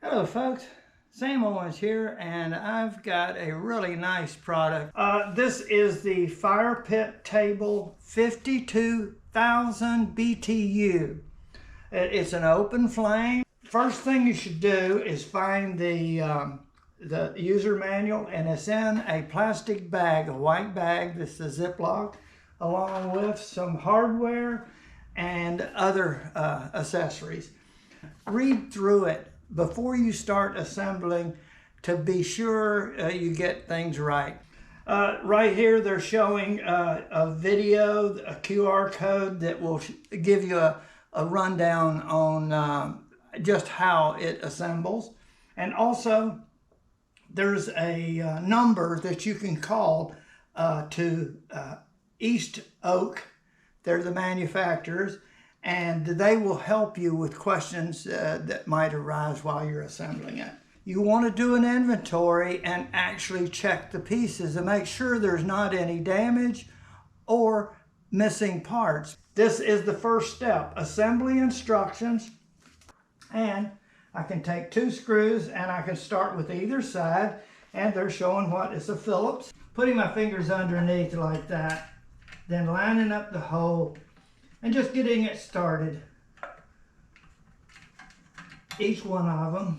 Hello folks, Sam Owens here, and I've got a really nice product. This is the Fire Pit Table 52,000 BTU. It's an open flame. First thing you should do is find the user manual, and it's in a plastic bag, a white bag. This is a Ziploc, along with some hardware and other accessories. Read through it before you start assembling to be sure you get things right. Right here they're showing a video, a QR code that will give you a rundown on just how it assembles. And also there's a number that you can call to East Oak. They're the manufacturers, and they will help you with questions that might arise while you're assembling it. You want to do an inventory and actually check the pieces and make sure there's not any damage or missing parts. This is the first step, assembly instructions. And I can take 2 screws and I can start with either side, and they're showing what is a Phillips. Putting my fingers underneath like that, then lining up the hole and just getting it started. Each one of them.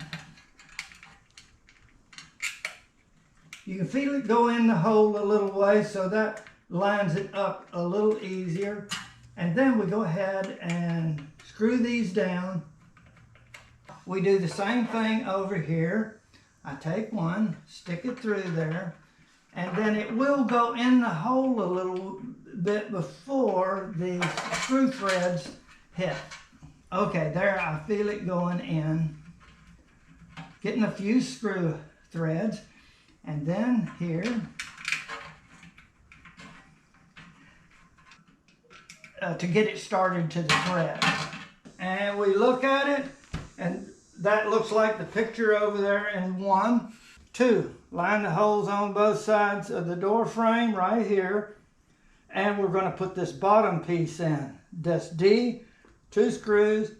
You can feel it go in the hole a little way, so that lines it up a little easier. And then we go ahead and screw these down. We do the same thing over here. I take one, stick it through there, and then it will go in the hole a little bit before the screw threads hit. Okay, there, I feel it going in. Getting a few screw threads, and then here, to get it started to the thread. And we look at it, and that looks like the picture over there in 1. 2, line the holes on both sides of the door frame right here. And we're going to put this bottom piece in. That's D, 2 screws.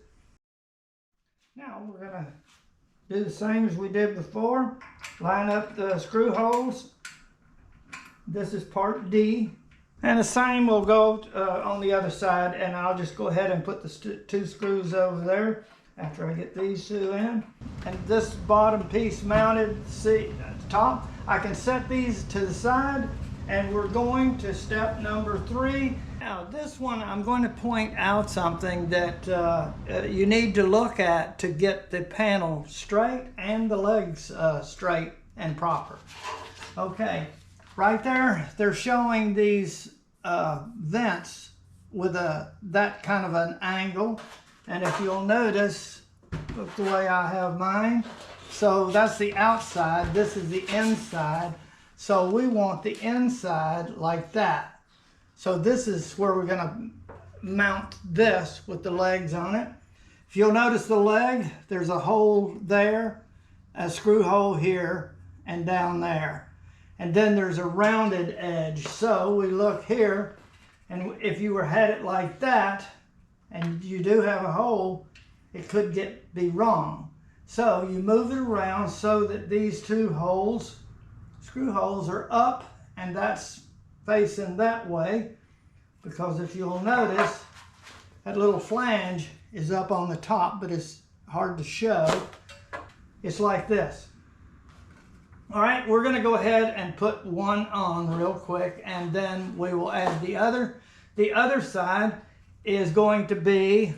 Now we're going to do the same as we did before. Line up the screw holes. This is part D. And the same will go on the other side, and I'll just go ahead and put the 2 screws over there after I get these 2 in. And this bottom piece mounted, see at the top, I can set these to the side, and we're going to step number 3. Now this one, I'm going to point out something that you need to look at to get the panel straight and the legs straight and proper. Okay, right there, they're showing these vents with that kind of an angle. And if you'll notice, look the way I have mine. So that's the outside, this is the inside. So we want the inside like that. So this is where we're gonna mount this with the legs on it. If you'll notice the leg, there's a hole there, a screw hole here, and down there. And then there's a rounded edge. So we look here, and if you had it like that, and you do have a hole, it could be wrong. So you move it around so that these 2 holes, screw holes, are up, and that's facing that way, because if you'll notice, that little flange is up on the top, but it's hard to show. It's like this. All right, we're gonna go ahead and put one on real quick, and then we will add the other. The other side is going to be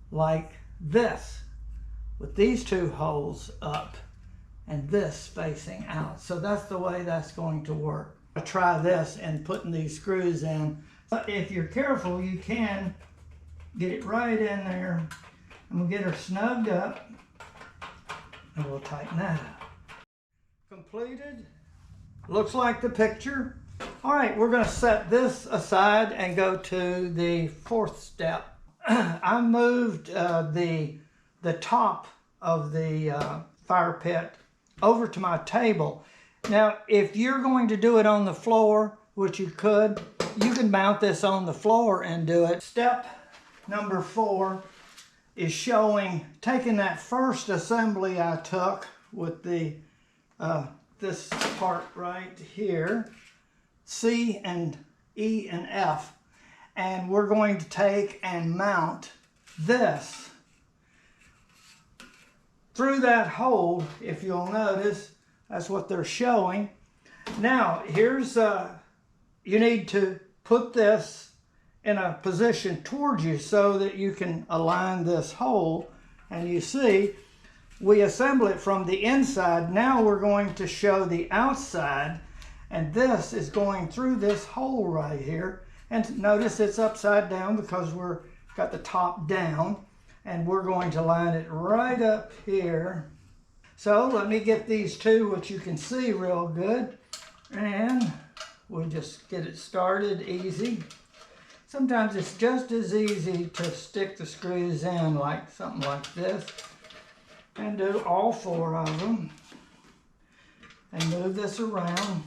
like this, with these 2 holes up and this facing out. So that's the way that's going to work. I'll try this and putting these screws in. But if you're careful, you can get it right in there. And we'll get her snugged up, and we'll tighten that up. Completed. Looks like the picture. All right, we're going to set this aside and go to the 4th step. I moved the top of the fire pit over to my table. Now, if you're going to do it on the floor, which you can mount this on the floor and do it. Step number 4 is showing, taking that first assembly I took with the this part right here, C and E and F, and we're going to take and mount this through that hole. If you'll notice, that's what they're showing. Now here's you need to put this in a position towards you so that you can align this hole, and you see we assemble it from the inside. Now we're going to show the outside, and this is going through this hole right here, and notice it's upside down because we're got the top down, and we're going to line it right up here. So let me get these two, which you can see real good, and we'll just get it started easy. Sometimes it's just as easy to stick the screws in like something like this and do all four of them and move this around.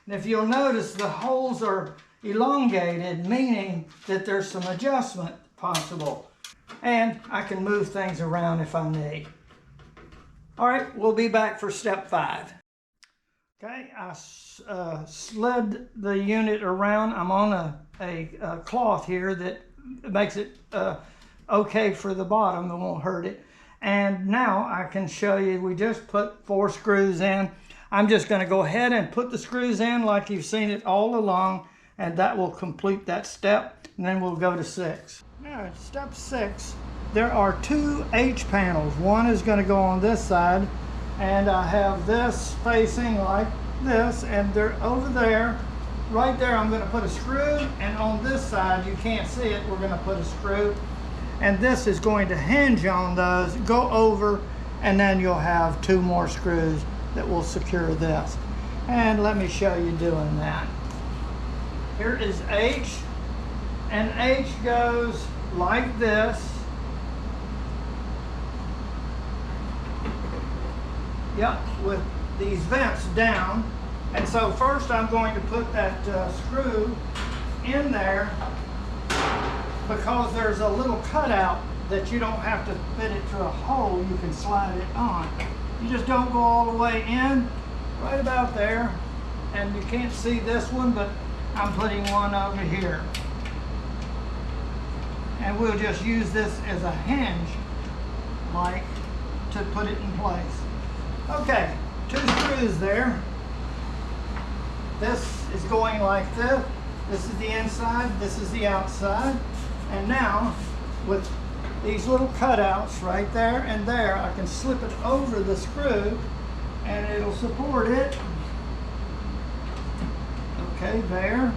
And if you'll notice, the holes are elongated, meaning that there's some adjustment possible. And I can move things around if I need. All right, we'll be back for step 5. Okay, I slid the unit around. I'm on a cloth here that makes it okay for the bottom. It won't hurt it. And now I can show you, we just put 4 screws in. I'm just going to go ahead and put the screws in like you've seen it all along, and that will complete that step. And then we'll go to 6. Now at step 6, there are 2 H panels. One is going to go on this side, and I have this facing like this, and they're over there. Right there I'm going to put a screw, and on this side, you can't see it, we're going to put a screw. And this is going to hinge on those, go over, and then you'll have 2 more screws that will secure this. And let me show you doing that. Here is H, and H goes like this. Yep, with these vents down. And so first I'm going to put that screw in there, because there's a little cutout that you don't have to fit it through a hole, you can slide it on. You just don't go all the way in, right about there. And you can't see this one, but I'm putting one over here. And we'll just use this as a hinge, like, to put it in place. Okay, 2 screws there. This is going like this. This is the inside, this is the outside. And now, with these little cutouts right there and there, I can slip it over the screw and it'll support it. Okay, there.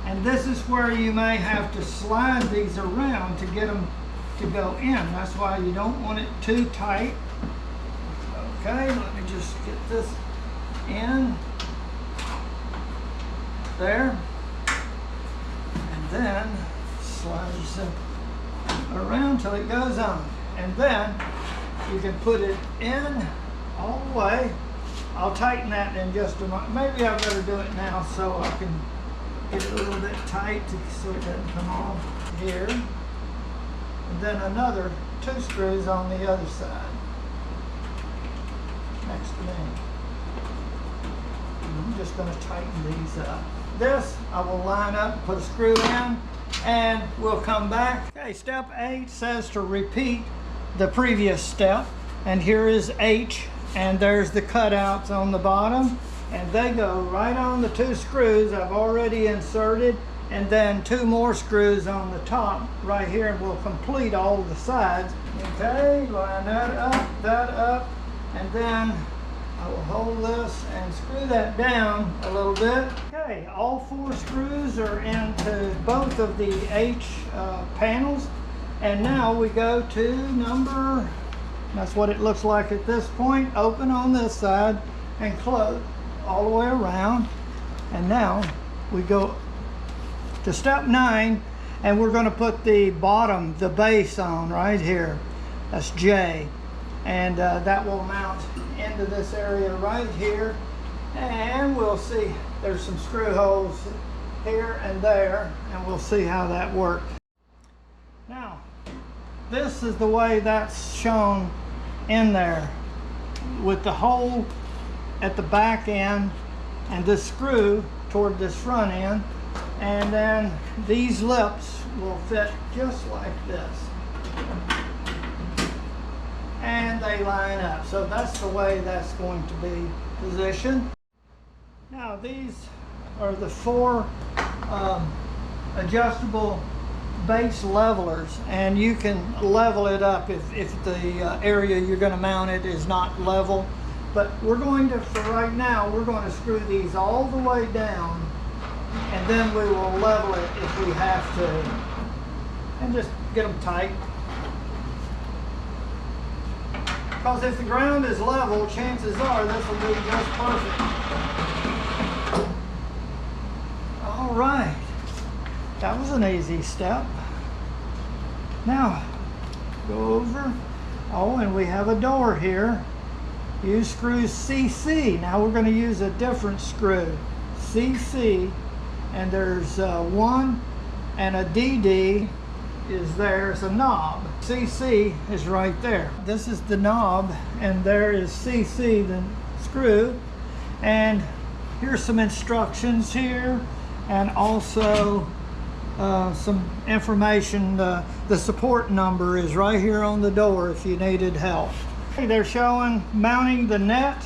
And this is where you may have to slide these around to get them to go in. That's why you don't want it too tight. Okay, let me just get this in. There. And then slide it around till it goes on. And then you can put it in all the way. I'll tighten that in just a moment. Maybe I better do it now so I can get it a little bit tight so it doesn't come off here. And then another 2 screws on the other side. Next to me. And I'm just going to tighten these up. This I will line up, put a screw in, and we'll come back. Okay, step 8 says to repeat the previous step. And here is H, and there's the cutouts on the bottom, and they go right on the 2 screws I've already inserted, and then 2 more screws on the top right here, and we'll complete all the sides. Okay, line that up, and then I will hold this and screw that down a little bit. Okay, all 4 screws are into both of the H panels, and now we go to number, that's what it looks like at this point. Open on this side and close all the way around. And now we go to step 9, and we're going to put the bottom, the base on right here. That's J. And that will mount into this area right here. And we'll see, there's some screw holes here and there, and we'll see how that works. Now, this is the way that's shown in there, with the hole at the back end and this screw toward this front end, and then these lips will fit just like this, and they line up. So that's the way that's going to be positioned. Now these are the 4 adjustable base levelers, and you can level it up if the area you're going to mount it is not level. But we're going to, for right now, we're going to screw these all the way down, and then we will level it if we have to, and just get them tight. Because if the ground is level, chances are this will be just perfect. All right, that was an easy step. Now, go over. Oh, and we have a door here. Use screw CC. Now we're going to use a different screw, CC, and there's 1 and a DD is there. It's a knob. CC is right there. This is the knob, and there is CC, the screw. And here's some instructions here, and also some information. The support number is right here on the door if you needed help. They're showing mounting the net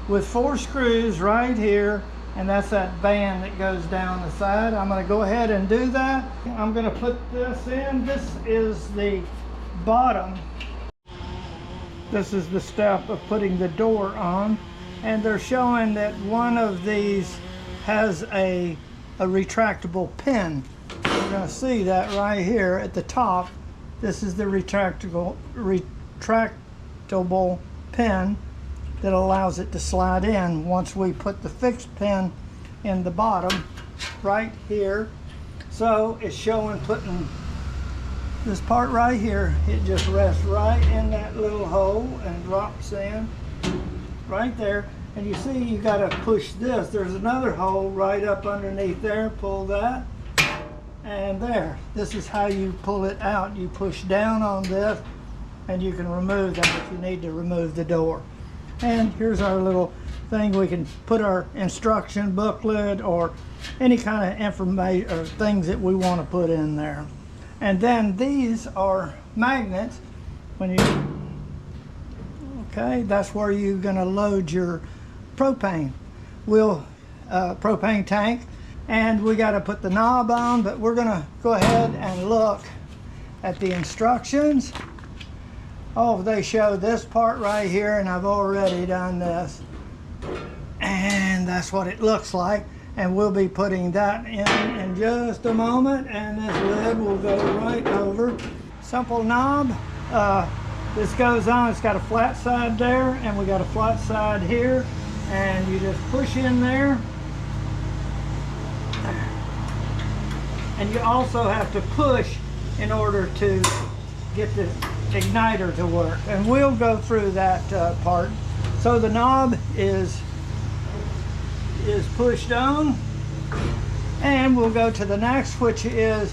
with 4 screws right here, and that's that band that goes down the side. I'm going to go ahead and do that. I'm going to put this in. This is the bottom. This is the step of putting the door on, and they're showing that one of these has a retractable pin. You're going to see that right here at the top. This is the retractable pin that allows it to slide in once we put the fixed pin in the bottom right here. So it's showing putting this part right here. It just rests right in that little hole and drops in right there. And you see you got to push this. There's another hole right up underneath there. Pull that, and there. This is how you pull it out. You push down on this, and you can remove that if you need to remove the door. And here's our little thing. We can put our instruction booklet or any kind of information or things that we want to put in there. And then these are magnets. When you, okay, that's where you're going to load your propane. Propane tank. And we got to put the knob on, but we're going to go ahead and look at the instructions. Oh, they show this part right here, and I've already done this. And that's what it looks like. And we'll be putting that in just a moment, and this lid will go right over. Simple knob. This goes on. It's got a flat side there, and we got a flat side here. And you just push in there. And you also have to push in order to get the igniter to work, and we'll go through that part. So the knob is pushed on, and we'll go to the next, which is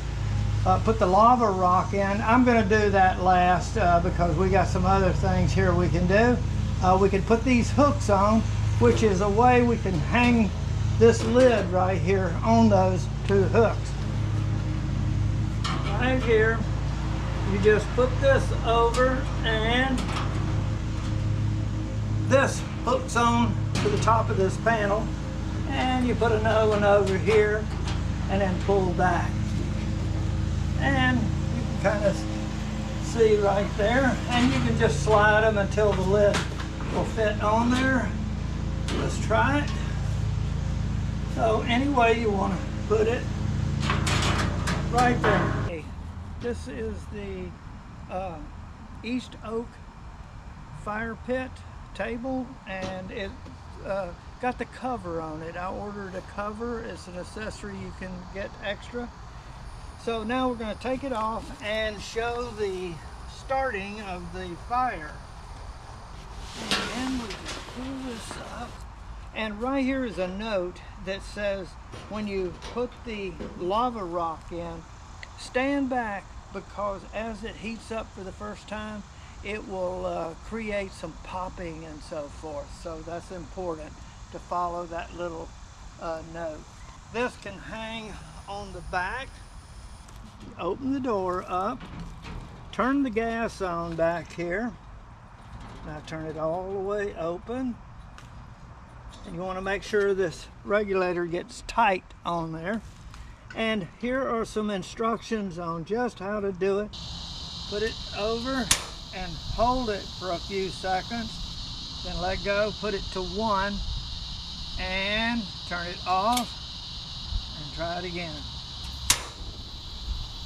put the lava rock in. I'm going to do that last because we got some other things here we can do. We can put these hooks on, which is a way we can hang this lid right here on those 2 hooks. Right here. You just put this over, and this hooks on to the top of this panel, and you put another one over here and then pull back. And you can kind of see right there, and you can just slide them until the lid will fit on there. Let's try it. So any way you want to put it, right there. This is the East Oak fire pit table, and it got the cover on it. I ordered a cover. It's an accessory you can get extra. So now we're going to take it off and show the starting of the fire. And we just pull this up. And right here is a note that says when you put the lava rock in, stand back because as it heats up for the first time, it will create some popping and so forth. So that's important to follow that little note. This can hang on the back. Open the door up, turn the gas on back here. Now turn it all the way open. And you want to make sure this regulator gets tight on there. And here are some instructions on just how to do it. Put it over and hold it for a few seconds. Then let go, put it to 1, and turn it off and try it again.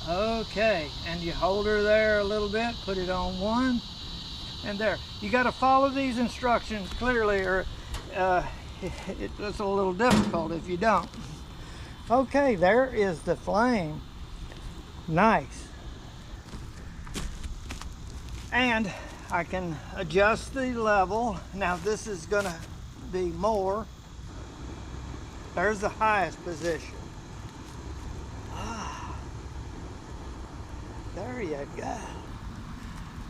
Okay, and you hold her there a little bit, put it on 1, and there. You got to follow these instructions clearly, or it's a little difficult if you don't. Okay, there is the flame. Nice. And I can adjust the level. Now this is going to be more. There's the highest position. There you go.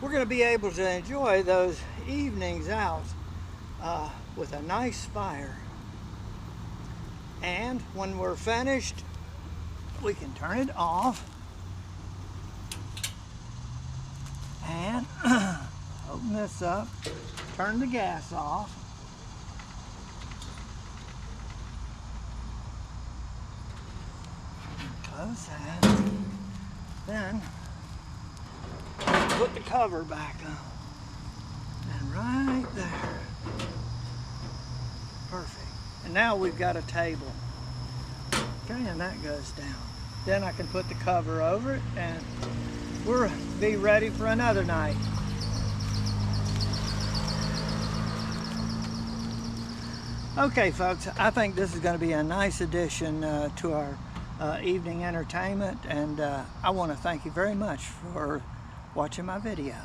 We're going to be able to enjoy those evenings out with a nice fire. And when we're finished, we can turn it off and open this up, turn the gas off. Close that. Then put the cover back on. And right there. Perfect. And now we've got a table. Okay, and that goes down. Then I can put the cover over it and we'll be ready for another night. Okay folks, I think this is going to be a nice addition to our evening entertainment, and I want to thank you very much for watching my video.